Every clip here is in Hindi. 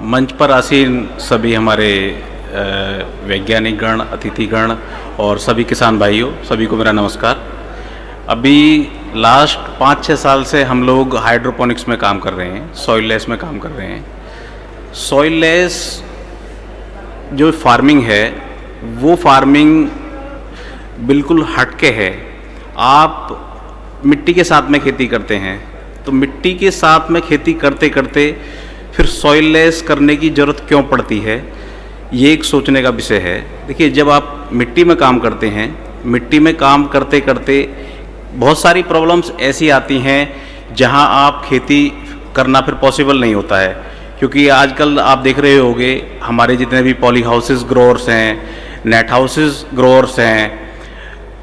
मंच पर आसीन सभी हमारे वैज्ञानिक गण, अतिथिगण और सभी किसान भाइयों, सभी को मेरा नमस्कार। अभी लास्ट 5-6 साल से हम लोग हाइड्रोपोनिक्स में काम कर रहे हैं, सॉइल लेस में काम कर रहे हैं। सॉइल लेस जो फार्मिंग है वो फार्मिंग बिल्कुल हटके है। आप मिट्टी के साथ में खेती करते हैं तो मिट्टी के साथ में खेती करते करते फिर सॉइल लेस करने की ज़रूरत क्यों पड़ती है, ये एक सोचने का विषय है। देखिए, जब आप मिट्टी में काम करते हैं, मिट्टी में काम करते करते बहुत सारी प्रॉब्लम्स ऐसी आती हैं जहां आप खेती करना फिर पॉसिबल नहीं होता है। क्योंकि आजकल आप देख रहे होंगे हमारे जितने भी पॉली हाउसेस ग्रोअर्स हैं, नेट हाउसेस ग्रोअर्स हैं,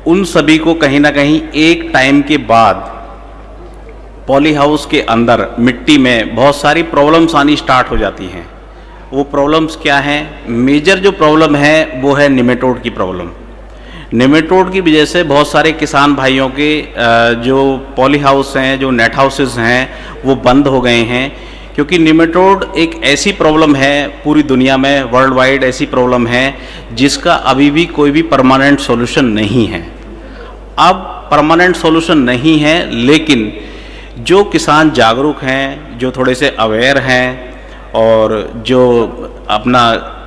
उन सभी को कहीं ना कहीं एक टाइम के बाद पॉली हाउस के अंदर मिट्टी में बहुत सारी प्रॉब्लम्स आनी स्टार्ट हो जाती हैं। वो प्रॉब्लम्स क्या हैं? मेजर जो प्रॉब्लम है वो है निमेटोड की प्रॉब्लम। निमेटोड की वजह से बहुत सारे किसान भाइयों के जो पॉली हाउस हैं, जो नेट हाउसेस हैं, वो बंद हो गए हैं। क्योंकि निमेटोड एक ऐसी प्रॉब्लम है, पूरी दुनिया में वर्ल्ड वाइड ऐसी प्रॉब्लम है जिसका अभी भी कोई भी परमानेंट सॉल्यूशन नहीं है। अब परमानेंट सॉल्यूशन नहीं है, लेकिन जो किसान जागरूक हैं, जो थोड़े से अवेयर हैं और जो अपना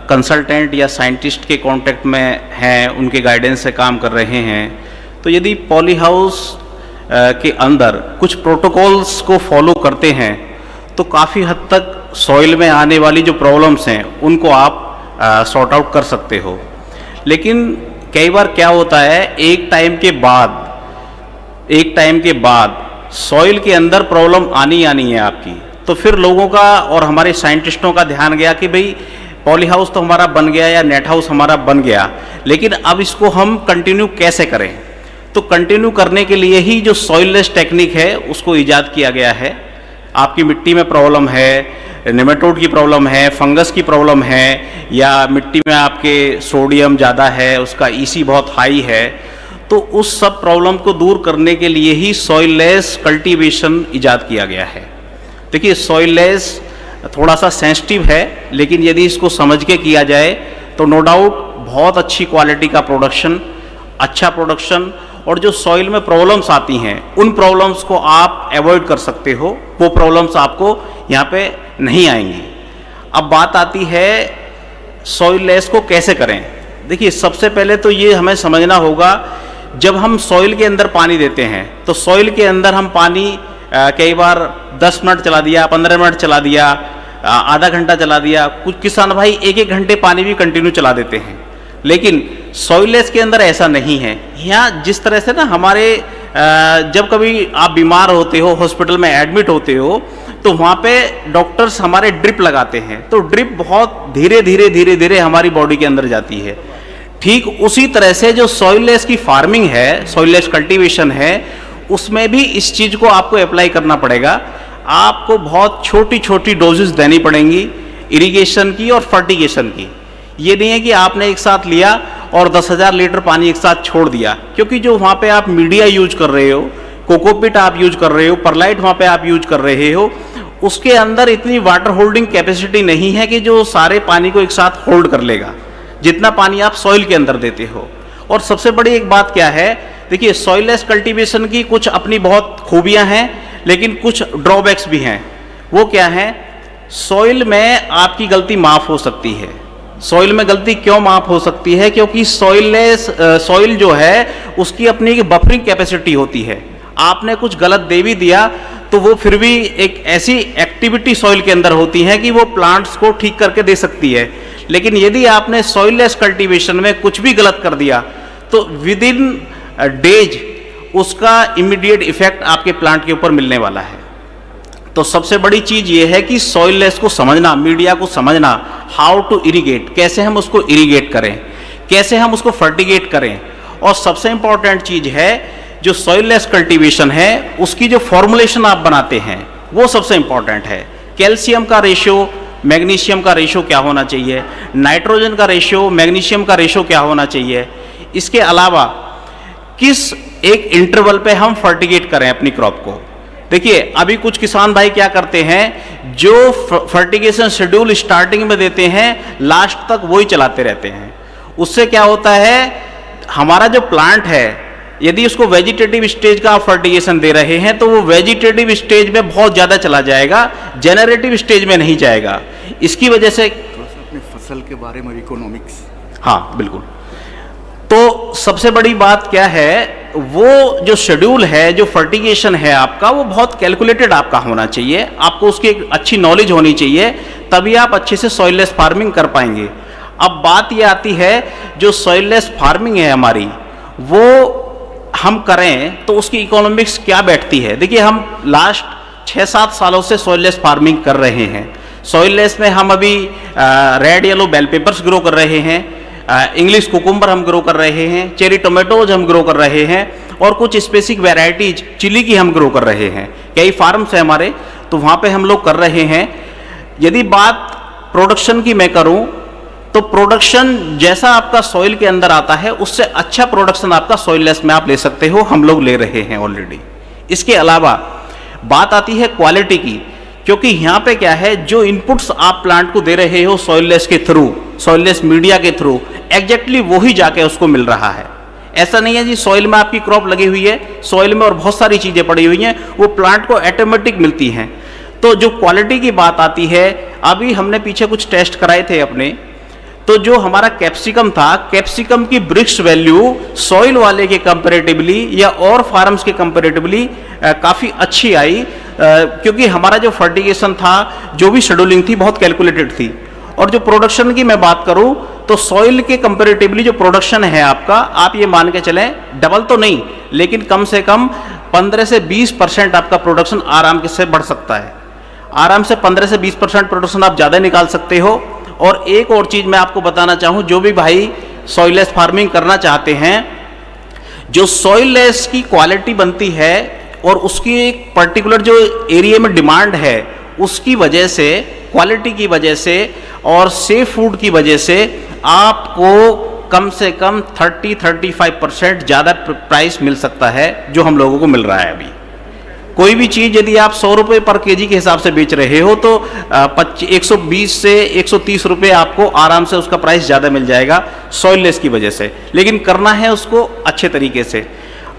कंसल्टेंट या साइंटिस्ट के कांटेक्ट में हैं, उनके गाइडेंस से काम कर रहे हैं, तो यदि पॉली हाउस के अंदर कुछ प्रोटोकॉल्स को फॉलो करते हैं तो काफ़ी हद तक सॉइल में आने वाली जो प्रॉब्लम्स हैं उनको आप सॉर्ट आउट कर सकते हो। लेकिन कई बार क्या होता है, एक टाइम के बाद सॉइल के अंदर प्रॉब्लम आनी है आपकी, तो फिर लोगों का और हमारे साइंटिस्टों का ध्यान गया कि भाई पॉली हाउस तो हमारा बन गया या नेट हाउस हमारा बन गया, लेकिन अब इसको हम कंटिन्यू कैसे करें। तो कंटिन्यू करने के लिए ही जो सॉइल लेस टेक्निक है उसको ईजाद किया गया है। आपकी मिट्टी में प्रॉब्लम है, नेमेटोड की प्रॉब्लम है, फंगस की प्रॉब्लम है, या मिट्टी में आपके सोडियम ज़्यादा है, उसका ईसी बहुत हाई है, तो उस सब प्रॉब्लम को दूर करने के लिए ही सॉइल लेस कल्टीवेशन ईजाद किया गया है। देखिए, सॉइल लेस थोड़ा सा सेंसिटिव है, लेकिन यदि इसको समझ के किया जाए तो नो डाउट बहुत अच्छी क्वालिटी का प्रोडक्शन, अच्छा प्रोडक्शन, और जो सॉइल में प्रॉब्लम्स आती हैं उन प्रॉब्लम्स को आप अवॉइड कर सकते हो। वो प्रॉब्लम्स आपको यहाँ पे नहीं आएंगी। अब बात आती है सॉइल लेस को कैसे करें। देखिए, सबसे पहले तो ये हमें समझना होगा, जब हम सॉइल के अंदर पानी देते हैं तो सॉइल के अंदर हम पानी कई बार 10 मिनट चला दिया, 15 मिनट चला दिया, आधा घंटा चला दिया, कुछ किसान भाई 1-1 घंटे पानी भी कंटिन्यू चला देते हैं। लेकिन सॉइल लेस के अंदर ऐसा नहीं है। यहाँ जिस तरह से ना हमारे जब कभी आप बीमार होते हो, हॉस्पिटल में एडमिट होते हो, तो वहाँ पे डॉक्टर्स हमारे ड्रिप लगाते हैं, तो ड्रिप बहुत धीरे धीरे हमारी बॉडी के अंदर जाती है। ठीक उसी तरह से जो सॉइल लेस की फार्मिंग है, सॉइल लेस कल्टीवेशन है, उसमें भी इस चीज़ को आपको अप्लाई करना पड़ेगा। आपको बहुत छोटी छोटी डोजेस देनी पड़ेंगी इरिगेशन की और फर्टिगेशन की। ये नहीं है कि आपने एक साथ लिया और 10,000 लीटर पानी एक साथ छोड़ दिया, क्योंकि जो वहाँ पे आप मीडिया यूज कर रहे हो, कोकोपिट आप यूज कर रहे हो, परलाइट वहाँ पे आप यूज कर रहे हो, उसके अंदर इतनी वाटर होल्डिंग कैपेसिटी नहीं है कि जो सारे पानी को एक साथ होल्ड कर लेगा जितना पानी आप सॉइल के अंदर देते हो। और सबसे बड़ी एक बात क्या है, देखिए, सॉइल लेस कल्टीवेशन की कुछ अपनी बहुत खूबियां हैं, लेकिन कुछ ड्रॉबैक्स भी हैं। वो क्या है? सॉइल में आपकी गलती माफ हो सकती है। सॉइल में गलती क्यों माफ हो सकती है? क्योंकि सॉइल जो है उसकी अपनी बफरिंग कैपेसिटी होती है। आपने कुछ गलत दे भी दिया तो वो फिर भी एक ऐसी एक्टिविटी सॉइल के अंदर होती है कि वो प्लांट्स को ठीक करके दे सकती है। लेकिन यदि आपने सॉइल लेस कल्टीवेशन में कुछ भी गलत कर दिया तो विद इन डेज उसका इमीडिएट इफेक्ट आपके प्लांट के ऊपर मिलने वाला है। तो सबसे बड़ी चीज ये है कि सॉइल लेस को समझना, मीडिया को समझना, हाउ टू इरिगेट, कैसे हम उसको इरिगेट करें, कैसे हम उसको फर्टिगेट करें। और सबसे इंपॉर्टेंट चीज है जो सॉइल लेस कल्टीवेशन है उसकी जो फॉर्मुलेशन आप बनाते हैं वो सबसे इंपॉर्टेंट है। कैल्शियम का रेशियो, मैग्नीशियम का रेशियो क्या होना चाहिए, नाइट्रोजन का रेशियो, मैग्नीशियम का रेशियो क्या होना चाहिए। इसके अलावा किस एक इंटरवल पे हम फर्टिगेट करें अपनी क्रॉप को। देखिए अभी कुछ किसान भाई क्या करते हैं, जो फर्टिगेशन शेड्यूल स्टार्टिंग में देते हैं लास्ट तक वही चलाते रहते हैं। उससे क्या होता है, हमारा जो प्लांट है यदि उसको वेजिटेटिव स्टेज का आप फर्टिगेशन दे रहे हैं तो वो वेजिटेटिव स्टेज में बहुत ज़्यादा चला जाएगा, जेनरेटिव स्टेज में नहीं जाएगा। इसकी वजह से अपने फसल के बारे में इकोनॉमिक्स, हाँ बिल्कुल। तो सबसे बड़ी बात क्या है, वो जो शेड्यूल है, जो फर्टिगेशन है आपका, वो बहुत कैलकुलेटेड आपका होना चाहिए, आपको उसकी एक अच्छी नॉलेज होनी चाहिए, तभी आप अच्छे से सॉइललेस फार्मिंग कर पाएंगे। अब बात ये आती है जो सॉइललेस फार्मिंग है हमारी, वो हम करें तो उसकी इकोनॉमिक्स क्या बैठती है। देखिए हम लास्ट 6-7 सालों से सॉइललेस फार्मिंग कर रहे हैं। सॉइललेस में हम अभी red yellow bell peppers grow कर रहे हैं, इंग्लिश कुकुम्बर हम ग्रो कर रहे हैं, चेरी टोमेटोज हम ग्रो कर रहे हैं, और कुछ स्पेसिफिक वेराइटीज चिली की हम ग्रो कर रहे हैं। कई फार्म्स हैं हमारे, तो वहाँ पे हम लोग कर रहे हैं। यदि बात प्रोडक्शन की मैं करूँ तो प्रोडक्शन जैसा आपका सॉइल के अंदर आता है उससे अच्छा प्रोडक्शन आपका सॉइललेस में आप ले सकते हो, हम लोग ले रहे हैं ऑलरेडी। इसके अलावा बात आती है क्वालिटी की, क्योंकि यहाँ पे क्या है, जो इनपुट्स आप प्लांट को दे रहे हो सॉइललेस के थ्रू, सॉइललेस मीडिया के थ्रू, एग्जैक्टली वही जाके उसको मिल रहा है। ऐसा नहीं है जी सॉइल में आपकी क्रॉप लगी हुई है, सॉइल में और बहुत सारी चीज़ें पड़ी हुई हैं, वो प्लांट को ऑटोमेटिक मिलती हैं। तो जो क्वालिटी की बात आती है, अभी हमने पीछे कुछ टेस्ट कराए थे अपने, तो जो हमारा कैप्सिकम था, कैप्सिकम की ब्रिक्स वैल्यू सॉइल वाले के कंपैरेटिवली या और फार्म्स के कंपैरेटिवली काफ़ी अच्छी आई, क्योंकि हमारा जो फर्टिगेशन था, जो भी शेड्यूलिंग थी, बहुत कैलकुलेटेड थी। और जो प्रोडक्शन की मैं बात करूं तो सॉइल के कंपैरेटिवली जो प्रोडक्शन है आपका, आप ये मान के चलें डबल तो नहीं, लेकिन कम से कम 15 से 20% आपका प्रोडक्शन आराम से बढ़ सकता है। आराम से 15 से 20% प्रोडक्शन आप ज़्यादा निकाल सकते हो। और एक और चीज़ मैं आपको बताना चाहूँ, जो भी भाई सॉइललेस फार्मिंग करना चाहते हैं, जो सॉइललेस की क्वालिटी बनती है और उसकी एक पर्टिकुलर जो एरिया में डिमांड है, उसकी वजह से, क्वालिटी की वजह से और सेफ फूड की वजह से आपको कम से कम 30-35% ज़्यादा प्राइस मिल सकता है, जो हम लोगों को मिल रहा है अभी। कोई भी चीज़ यदि आप 100 रुपये पर केजी के हिसाब से बेच रहे हो तो 120 से 130 रुपये आपको आराम से उसका प्राइस ज़्यादा मिल जाएगा सॉइललेस की वजह से, लेकिन करना है उसको अच्छे तरीके से।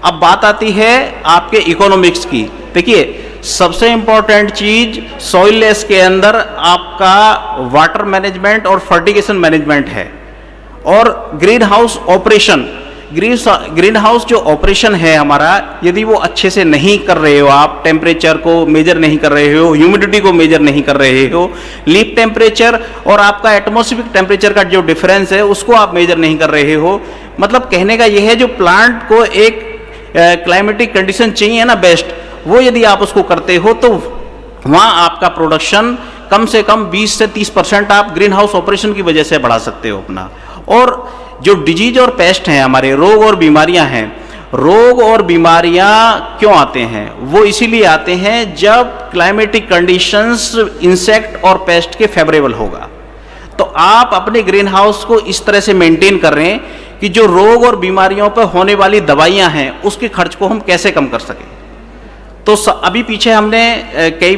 अब बात आती है आपके इकोनॉमिक्स की। देखिए सबसे इम्पॉर्टेंट चीज़ सॉइललेस के अंदर आपका वाटर मैनेजमेंट और फर्टिगेशन मैनेजमेंट है, और green house operation. Green house जो ऑपरेशन है हमारा, यदि वो अच्छे से नहीं कर रहे हो, आप टेम्परेचर को मेजर नहीं कर रहे हो, ह्यूमिडिटी को मेजर नहीं कर रहे हो, लीफ टेम्परेचर और आपका एटमॉस्फेरिक टेम्परेचर का जो डिफरेंस है उसको आप मेजर नहीं कर रहे हो, मतलब कहने का ये है जो प्लांट को एक क्लाइमेटिक कंडीशन चाहिए ना बेस्ट, वो यदि आप उसको करते हो तो वहाँ आपका प्रोडक्शन कम से कम 20 से 30% आप ग्रीन हाउस ऑपरेशन की वजह से बढ़ा सकते हो अपना। और जो डिजीज और पेस्ट हैं हमारे, रोग और बीमारियां हैं, रोग और बीमारियां क्यों आते हैं, वो इसीलिए आते हैं जब क्लाइमेटिक कंडीशंस इंसेक्ट और पेस्ट के फेवरेबल होगा। तो आप अपने ग्रीन हाउस को इस तरह से मेंटेन कर रहे हैं कि जो रोग और बीमारियों पर होने वाली दवाइयां हैं उसके खर्च को हम कैसे कम कर सकें। तो अभी पीछे हमने कई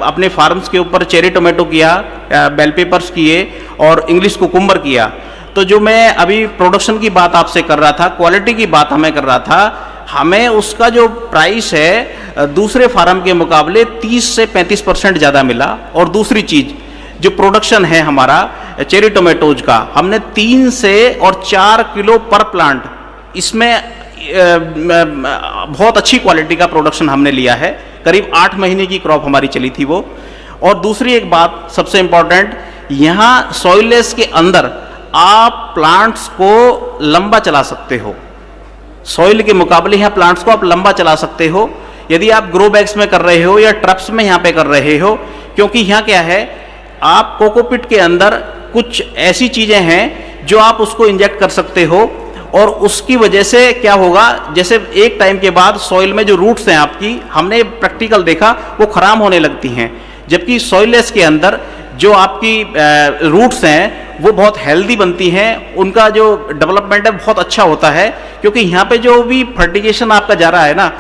अपने फार्म्स के ऊपर चेरी टोमेटो किया, बेल पेपर्स किए और इंग्लिश कुकुम्बर किया। तो जो मैं अभी प्रोडक्शन की बात आपसे कर रहा था, क्वालिटी की बात हमें कर रहा था, हमें उसका जो प्राइस है दूसरे फार्म के मुकाबले 30 से 35% ज़्यादा मिला। और दूसरी चीज़ जो प्रोडक्शन है हमारा चेरी टोमेटोज का, हमने 3 से और 4 किलो पर प्लांट, इसमें बहुत अच्छी क्वालिटी का प्रोडक्शन हमने लिया है। करीब 8 महीने की क्रॉप हमारी चली थी वो। और दूसरी एक बात सबसे इम्पॉर्टेंट, यहाँ सॉइललेस के अंदर आप प्लांट्स को लंबा चला सकते हो, सॉइल के मुकाबले यहाँ प्लांट्स को आप लंबा चला सकते हो यदि आप ग्रो बैग्स में कर रहे हो या ट्रप्स में यहाँ पे कर रहे हो। क्योंकि यहाँ क्या है, आप कोकोपिट के अंदर कुछ ऐसी चीज़ें हैं जो आप उसको इंजेक्ट कर सकते हो, और उसकी वजह से क्या होगा, जैसे एक टाइम के बाद सॉइल में जो रूट्स हैं आपकी, हमने प्रैक्टिकल देखा, वो खराब होने लगती हैं। जबकि सॉइललेस के अंदर जो आपकी रूट्स हैं वो बहुत हेल्दी बनती हैं, उनका जो डेवलपमेंट है बहुत अच्छा होता है, क्योंकि यहाँ पे जो भी फर्टिगेशन आपका जा रहा है ना,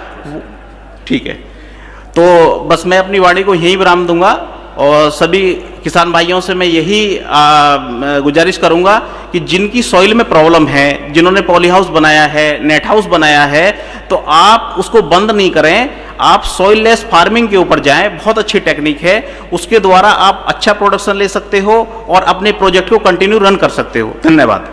ठीक है। तो बस मैं अपनी वाणी को यहीं विराम दूंगा और सभी किसान भाइयों से मैं यही गुजारिश करूंगा कि जिनकी सॉइल में प्रॉब्लम है, जिन्होंने पॉली हाउस बनाया है, नेट हाउस बनाया है, तो आप उसको बंद नहीं करें, आप सॉइल लेस फार्मिंग के ऊपर जाएं। बहुत अच्छी टेक्निक है, उसके द्वारा आप अच्छा प्रोडक्शन ले सकते हो और अपने प्रोजेक्ट को कंटिन्यू रन कर सकते हो। धन्यवाद।